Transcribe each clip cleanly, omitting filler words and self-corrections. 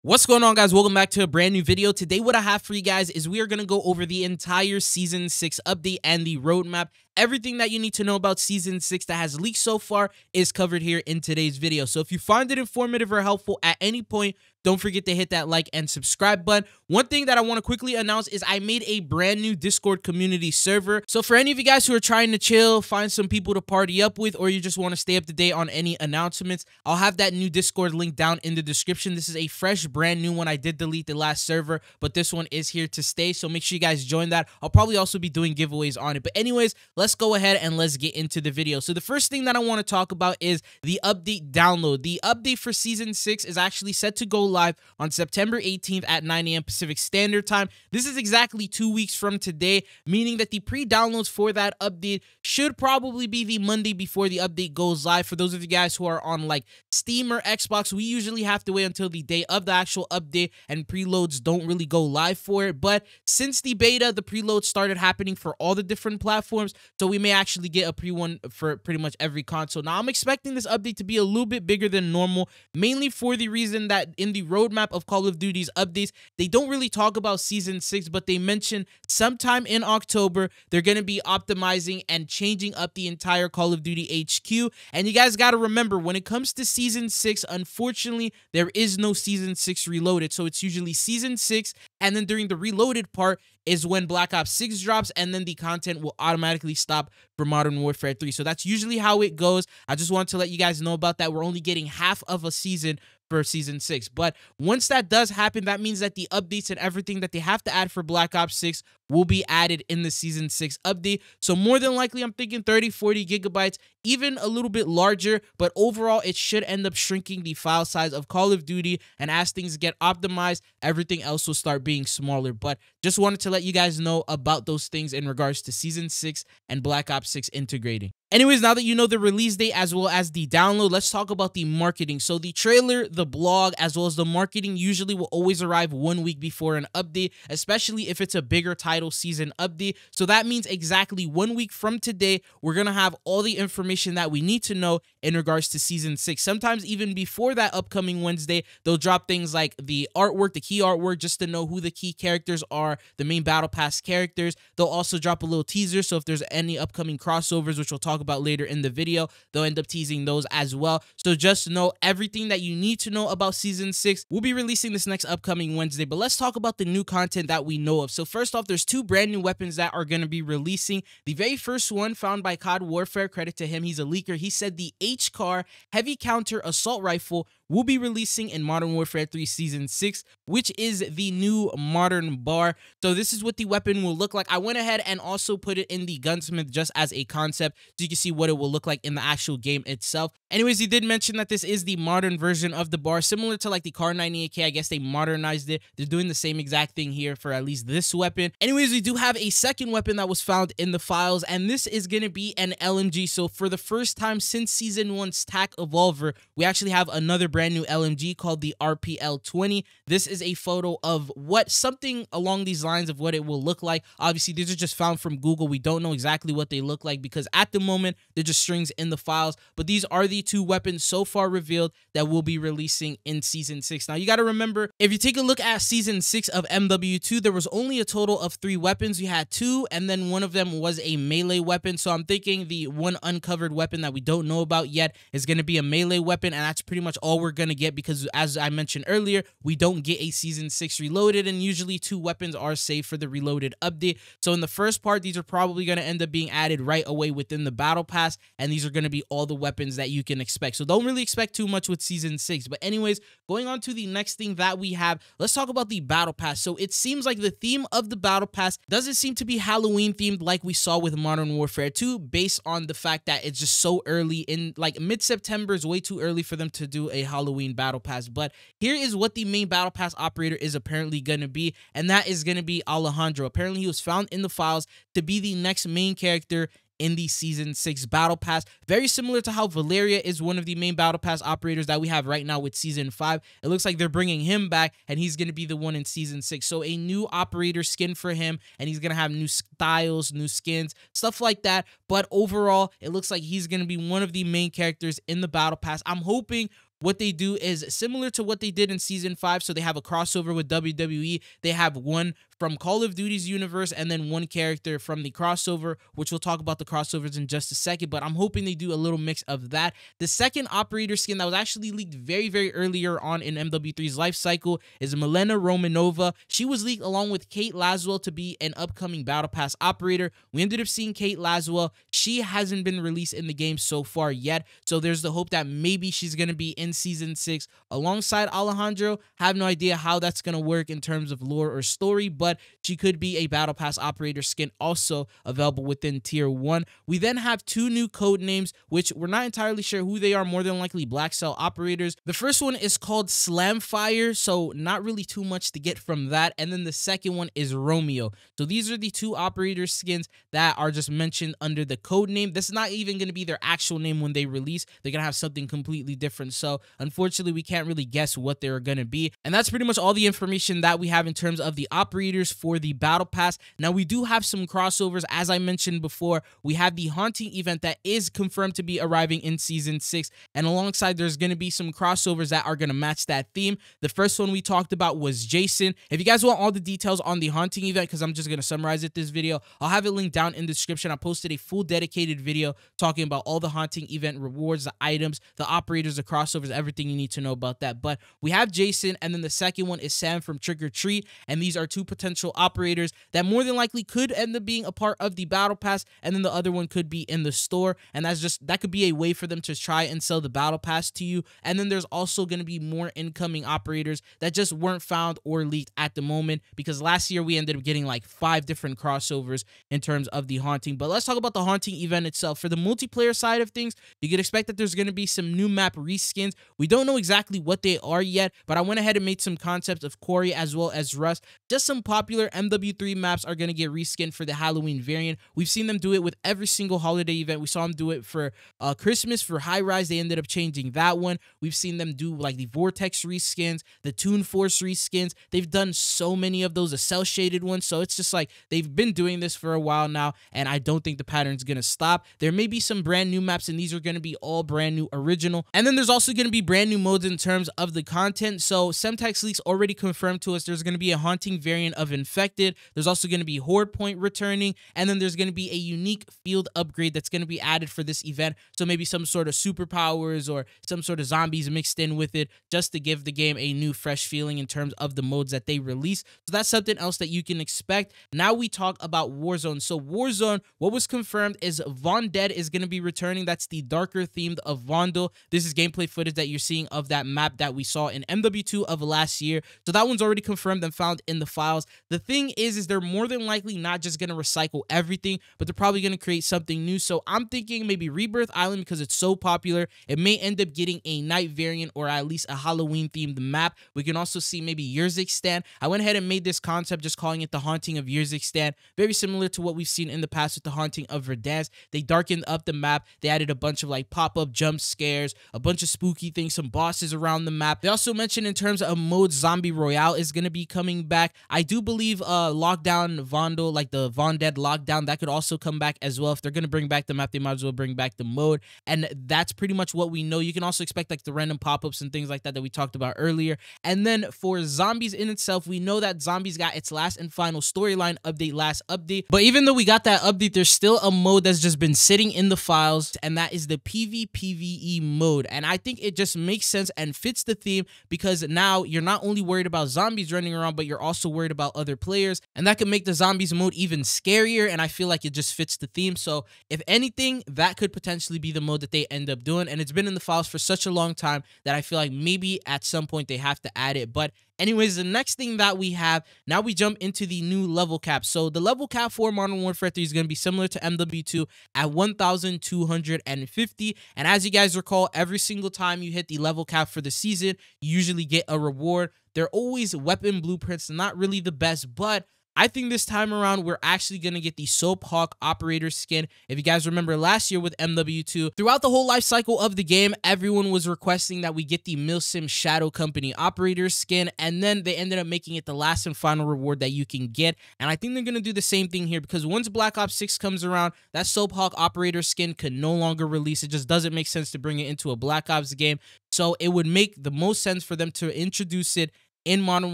What's going on, guys? Welcome back to a brand new video. Today what I have for you guys is we are going to go over the entire Season 6 update and the roadmap. Everything that you need to know about Season 6 that has leaked so far is covered here in today's video. So if you find it informative or helpful at any point, don't forget to hit that like and subscribe button. One thing that I want to quickly announce is I made a brand new Discord community server. So for any of you guys who are trying to chill, find some people to party up with, or you just want to stay up to date on any announcements, I'll have that new Discord link down in the description. This is a fresh, brand new one. I did delete the last server, but this one is here to stay. So make sure you guys join that. I'll probably also be doing giveaways on it. But anyways, let's go ahead and let's get into the video. So the first thing that I want to talk about is the update download. The update for Season 6 is actually set to go live on September 18th at 9 a.m. Pacific Standard Time. This is exactly 2 weeks from today, meaning that the pre-downloads for that update should probably be the Monday before the update goes live. For those of you guys who are on like Steam or Xbox, we usually have to wait until the day of the actual update, and preloads don't really go live for it. But since the beta, the preloads started happening for all the different platforms, so we may actually get a pre-one for pretty much every console. Now, I'm expecting this update to be a little bit bigger than normal, mainly for the reason that in the roadmap of Call of Duty's updates, they don't really talk about Season 6, but they mention sometime in October, they're going to be optimizing and changing up the entire Call of Duty HQ. And you guys got to remember, when it comes to Season 6, unfortunately, there is no Season 6 Reloaded. So it's usually Season 6, and then during the Reloaded part is when Black Ops 6 drops, and then the content will automatically stop for Modern Warfare 3. So that's usually how it goes. I just want to let you guys know about that. We're only getting half of a season for Season 6. But once that does happen, that means that the updates and everything that they have to add for Black Ops 6 will be added in the Season 6 update. So more than likely, I'm thinking 30, 40 gigabytes, even a little bit larger, but overall, it should end up shrinking the file size of Call of Duty, and as things get optimized, everything else will start being smaller. But just wanted to let you guys know about those things in regards to Season 6 and Black Ops 6 integrating. Anyways, now that you know the release date as well as the download, let's talk about the marketing. So the trailer, the blog, as well as the marketing usually will always arrive 1 week before an update, especially if it's a bigger title season update. So that means exactly 1 week from today, we're going to have all the information that we need to know in regards to Season 6. Sometimes even before that upcoming Wednesday, they'll drop things like the artwork, the key artwork, just to know who the key characters are, the main Battle Pass characters. They'll also drop a little teaser, so if there's any upcoming crossovers, which we'll talk about later in the video, they'll end up teasing those as well. So just know everything that you need to know about Season 6. We'll be releasing this next upcoming Wednesday, but let's talk about the new content that we know of. So first off, there's two brand new weapons that are going to be releasing. The very first one found by COD Warfare, credit to him, he's a leaker. He said the HCAR Heavy Counter Assault Rifle will be releasing in Modern Warfare 3 Season 6, which is the new modern bar. So this is what the weapon will look like. I went ahead and also put it in the Gunsmith just as a concept, so you can see what it will look like in the actual game itself. Anyways, he did mention that this is the modern version of the bar, similar to like the Kar 98K. I guess they modernized it. They're doing the same exact thing here for at least this weapon. Anyways, we do have a second weapon that was found in the files, and this is going to be an LMG. So for the first time since Season 1's TAC Evolver, we actually have another brand new LMG called the RPL-20. This is a photo of something along these lines of what it will look like. Obviously, these are just found from Google. We don't know exactly what they look like because at the moment, they're just strings in the files. But these are the two weapons so far revealed that will be releasing in Season 6. Now, you got to remember, if you take a look at Season 6 of MW2, there was only a total of 3 weapons. You had 2, and then one of them was a melee weapon. So I'm thinking the one uncovered weapon that we don't know about yet is going to be a melee weapon, and that's pretty much all we're going to get because, as I mentioned earlier, we don't get a Season 6 Reloaded, and usually 2 weapons are saved for the Reloaded update. So in the first part, these are probably going to end up being added right away within the Battle Pass, and these are going to be all the weapons that you can expect. So don't really expect too much with Season 6. But anyways, going on to the next thing that we have, let's talk about the Battle Pass. So it seems like the theme of the Battle Pass doesn't seem to be Halloween themed like we saw with Modern Warfare 2, based on the fact that it's just so early in, like, mid-September is way too early for them to do a Halloween Battle Pass. But here is what the main Battle Pass operator is apparently going to be, and that is going to be Alejandro. Apparently, he was found in the files to be the next main character in the Season 6 Battle Pass. Very similar to how Valeria is one of the main Battle Pass operators that we have right now with Season 5. It looks like they're bringing him back, and he's going to be the one in Season 6. So a new operator skin for him, and he's going to have new styles, new skins, stuff like that. But overall, it looks like he's going to be one of the main characters in the Battle Pass. I'm hoping what they do is similar to what they did in Season 5. So they have a crossover with WWE. They have one from Call of Duty's universe and then one character from the crossover, which we'll talk about the crossovers in just a second, but I'm hoping they do a little mix of that. The second operator skin that was actually leaked very, very earlier on in MW3's life cycle is Milena Romanova. She was leaked along with Kate Laswell to be an upcoming Battle Pass operator. We ended up seeing Kate Laswell. She hasn't been released in the game so far yet, so there's the hope that maybe she's going to be in Season 6 alongside Alejandro. Have no idea how that's going to work in terms of lore or story, but she could be a Battle Pass operator skin also available within Tier 1. We then have two new code names, which we're not entirely sure who they are, more than likely Black Cell operators. The first one is called Slamfire, so not really too much to get from that. And then the second one is Romeo. So these are the two operator skins that are just mentioned under the code name. This is not even going to be their actual name when they release. They're going to have something completely different. So unfortunately, we can't really guess what they're going to be. And that's pretty much all the information that we have in terms of the operators for the Battle Pass. Now, we do have some crossovers. As I mentioned before, we have the Haunting event that is confirmed to be arriving in Season 6. And alongside, there's going to be some crossovers that are going to match that theme. The first one we talked about was Jason. If you guys want all the details on the Haunting event, because I'm just going to summarize it this video, I'll have it linked down in the description. I posted a full dedicated video talking about all the Haunting event rewards, the items, the operators, the crossovers, everything you need to know about that. But we have Jason, and then the second one is Sam from Trick or Treat, and these are two potential operators that more than likely could end up being a part of the Battle Pass, and then the other one could be in the store, and that could be a way for them to try and sell the Battle Pass to you. And then there's also going to be more incoming operators that just weren't found or leaked at the moment, because last year we ended up getting like 5 different crossovers in terms of the Haunting. But let's talk about the Haunting event itself. For the multiplayer side of things, you could expect that there's going to be some new map reskins. We don't know exactly what they are yet, but I went ahead and made some concepts of Quarry as well as Rust. Just some popular MW3 maps are going to get reskinned for the Halloween variant. We've seen them do it with every single holiday event. We saw them do it for Christmas, for High Rise. They ended up changing that one. We've seen them do like the Vortex reskins, the Toon Force reskins. They've done so many of those, the cell shaded ones. So it's just like they've been doing this for a while now, and I don't think the pattern's going to stop. There may be some brand new maps, and these are going to be all brand new original. And then there's also going to be brand new modes in terms of the content. So Semtex Leaks already confirmed to us there's going to be a Haunting variant of Infected. There's also going to be Horde Point returning, and then there's going to be a unique field upgrade that's going to be added for this event. So maybe some sort of superpowers or some sort of zombies mixed in with it, just to give the game a new fresh feeling in terms of the modes that they release. So that's something else that you can expect. Now we talk about Warzone. So Warzone, what was confirmed is Vondead is going to be returning. That's the darker themed of Vondel. This is gameplay footage that you're seeing of that map that we saw in MW2 of last year. So that one's already confirmed and found in the files. The thing is they're more than likely not just going to recycle everything, but they're probably going to create something new. So I'm thinking maybe Rebirth Island, because it's so popular, it may end up getting a night variant or at least a Halloween themed map. We can also see maybe Yurzikstan. I went ahead and made this concept just calling it the Haunting of Yurzikstan, very similar to what we've seen in the past with the Haunting of Verdansk. They darkened up the map. They added a bunch of like pop-up jump scares, a bunch of spooky things, some bosses around the map. They also mentioned in terms of modes, Zombie Royale is going to be coming back. I do believe Lockdown Vondel, like the Vondead Lockdown, that could also come back as well. If they're going to bring back the map, they might as well bring back the mode. And that's pretty much what we know. You can also expect like the random pop-ups and things like that we talked about earlier. And then for Zombies in itself, we know that Zombies got its last and final storyline update last update. But even though we got that update, there's still a mode that's just been sitting in the files, and that is the PvPvE mode. And I think it just makes sense and fits the theme, because now you're not only worried about zombies running around, but you're also worried about other players, and that could make the Zombies mode even scarier, and I feel like it just fits the theme. So if anything, that could potentially be the mode that they end up doing, and it's been in the files for such a long time that I feel like maybe at some point they have to add it. But anyways, the next thing that we have, now we jump into the new level cap. So the level cap for Modern Warfare 3 is going to be similar to MW2 at 1,250. And as you guys recall, every single time you hit the level cap for the season, you usually get a reward. They're always weapon blueprints, not really the best, but I think this time around, we're actually going to get the Soap Hawk Operator skin. If you guys remember last year with MW2, throughout the whole life cycle of the game, everyone was requesting that we get the Milsim Shadow Company Operator skin, and then they ended up making it the last and final reward that you can get. And I think they're going to do the same thing here, because once Black Ops 6 comes around, that Soap Hawk Operator skin could no longer release. It just doesn't make sense to bring it into a Black Ops game. So it would make the most sense for them to introduce it in Modern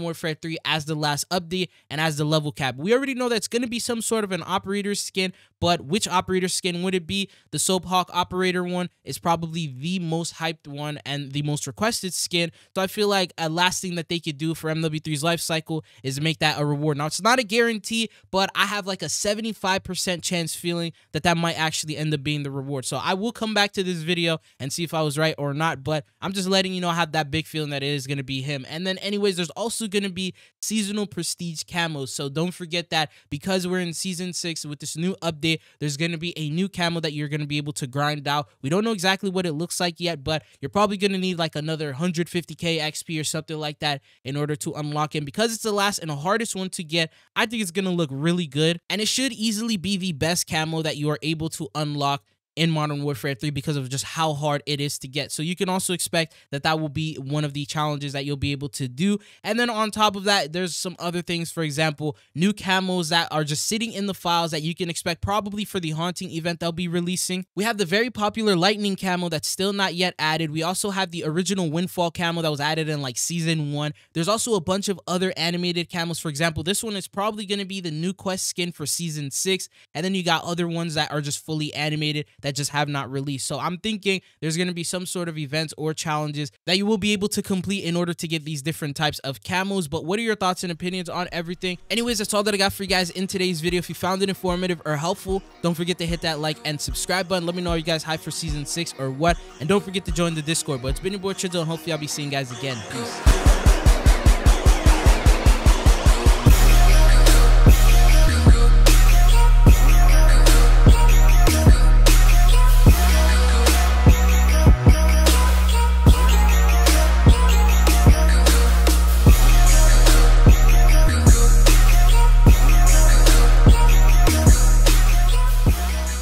Warfare 3 as the last update and as the level cap. We already know that's going to be some sort of an operator skin, but which operator skin would it be? The Soap Hawk Operator one is probably the most hyped one and the most requested skin. So I feel like a last thing that they could do for MW3's life cycle is make that a reward. Now, it's not a guarantee, but I have like a 75% chance feeling that that might actually end up being the reward. So I will come back to this video and see if I was right or not, but I'm just letting you know I have that big feeling that it is going to be him. And then anyways, there's also going to be seasonal prestige camos. So don't forget that because we're in season 6 with this new update, there's going to be a new camo that you're going to be able to grind out. We don't know exactly what it looks like yet, but you're probably going to need like another 150k XP or something like that in order to unlock it. Because it's the last and the hardest one to get, I think it's going to look really good, and it should easily be the best camo that you are able to unlock in Modern Warfare 3 because of just how hard it is to get. So you can also expect that that will be one of the challenges that you'll be able to do. And then on top of that, there's some other things. For example, new camos that are just sitting in the files that you can expect probably for the Haunting event they'll be releasing. We have the very popular Lightning camo that's still not yet added. We also have the original Windfall camo that was added in like season 1. There's also a bunch of other animated camos. For example, this one is probably going to be the new quest skin for season 6. And then you got other ones that are just fully animated that just have not released. So I'm thinking there's going to be some sort of events or challenges that you will be able to complete in order to get these different types of camos. But what are your thoughts and opinions on everything? Anyways, that's all that I got for you guys in today's video. If you found it informative or helpful, don't forget to hit that like and subscribe button. Let me know, are you guys hyped for season 6 or what? And don't forget to join the Discord. But it's been your boy Chidzo, and hopefully I'll be seeing you guys again. Peace.